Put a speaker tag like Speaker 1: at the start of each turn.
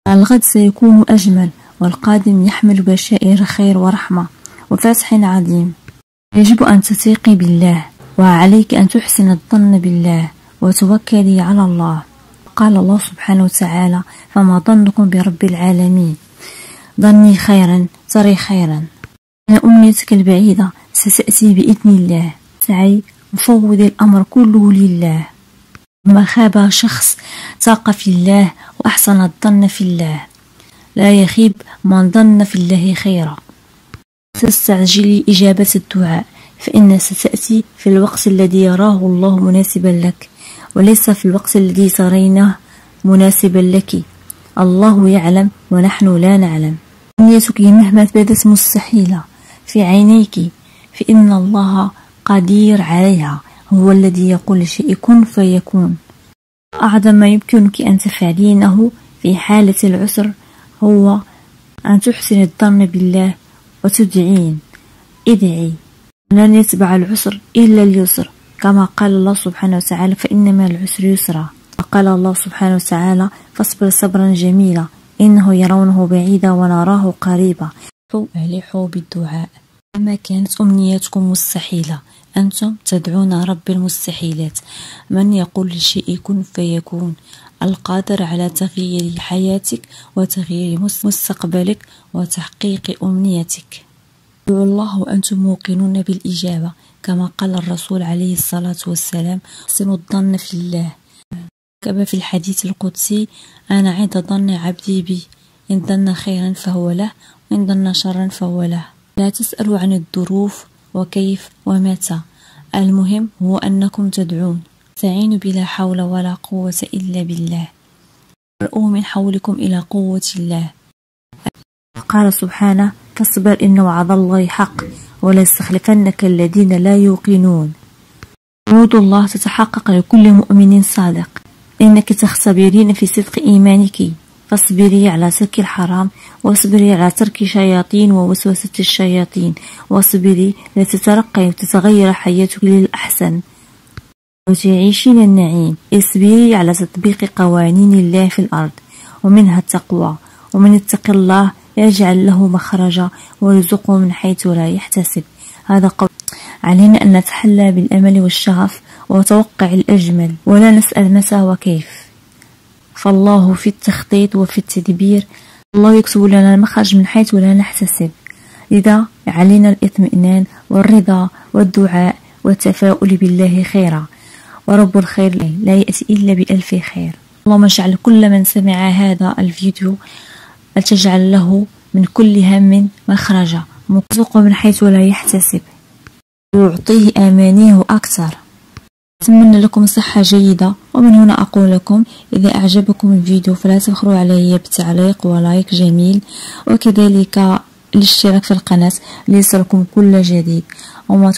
Speaker 1: الغد سيكون أجمل، والقادم يحمل بشائر خير ورحمة وفتح عظيم. يجب أن تثيقي بالله، وعليك أن تحسن الظن بالله وتوكلي على الله. قال الله سبحانه وتعالى: فما ظنكم برب العالمين؟ ظني خيرا تري خيرا. أن أمنيتك البعيدة ستأتي بإذن الله. سعي وفوض الأمر كله لله. ما خاب شخص ثاق في الله وأحسن الظن في الله. لا يخيب من ظن في الله خيرا. تستعجلي إجابة الدعاء، فإن ستأتي في الوقت الذي يراه الله مناسبا لك، وليس في الوقت الذي ترينه مناسبا لك. الله يعلم ونحن لا نعلم. أمنيتك مهما بدت مستحيلة في عينيك، فإن الله قدير عليها. هو الذي يقول لشيء كن فيكون. أعظم ما يمكنك أن تفعلينه في حالة العسر هو أن تحسن الظن بالله وتدعين. ادعي، لن يتبع العسر إلا اليسر، كما قال الله سبحانه وتعالى: فإن مع العسر يسرا. وقال الله سبحانه وتعالى: فاصبر صبرا جميلا إنه يرونه بعيدا ونراه قريبا. ألحوا بالدعاء. لما كانت أمنياتكم مستحيلة، أنتم تدعون رب المستحيلات، من يقول للشيء كن فيكون، القادر على تغيير حياتك وتغيير مستقبلك وتحقيق أمنيتك. ادعوا الله وأنتم موقنون بالإجابة، كما قال الرسول عليه الصلاة والسلام: احسنوا الظن في الله. كما في الحديث القدسي: أنا عند ظن عبدي بي، إن ظن خيرا فهو له، وإن ظن شرا فهو له. لا تسألوا عن الظروف وكيف ومتى، المهم هو أنكم تدعون. استعينوا بلا حول ولا قوة إلا بالله. ارؤوا من حولكم إلى قوة الله. قال سبحانه: فاصبر إن وعد الله حق ولا يستخلفنك الذين لا يوقنون. وعود الله تتحقق لكل مؤمن صادق. إنك تختبرين في صدق إيمانك، فاصبري على ترك الحرام، واصبري على ترك الشياطين ووسوسة الشياطين، واصبري لتترقي وتتغير حياتك للأحسن وتعيشين النعيم. اصبري على تطبيق قوانين الله في الأرض، ومنها التقوى. ومن يتق الله يجعل له مخرجا ويرزقه من حيث لا يحتسب. هذا قول. علينا أن نتحلى بالأمل والشغف وتوقع الأجمل، ولا نسأل متى وكيف، فالله في التخطيط وفي التدبير. الله يكتب لنا المخرج من حيث لا نحتسب. لذا علينا الاطمئنان والرضا والدعاء والتفاؤل بالله خيرا، ورب الخير لا يأتي إلا بألف خير. اللهم اجعل كل من سمع هذا الفيديو تجعل له من كل هم مخرجا، مرزقه من حيث لا يحتسب، ويعطيه آمانيه أكثر. أتمنى لكم صحة جيدة. ومن هنا أقول لكم: إذا أعجبكم الفيديو فلا تبخلوا علي بتعليق ولايك جميل، وكذلك الاشتراك في القناة ليصلكم كل جديد. وما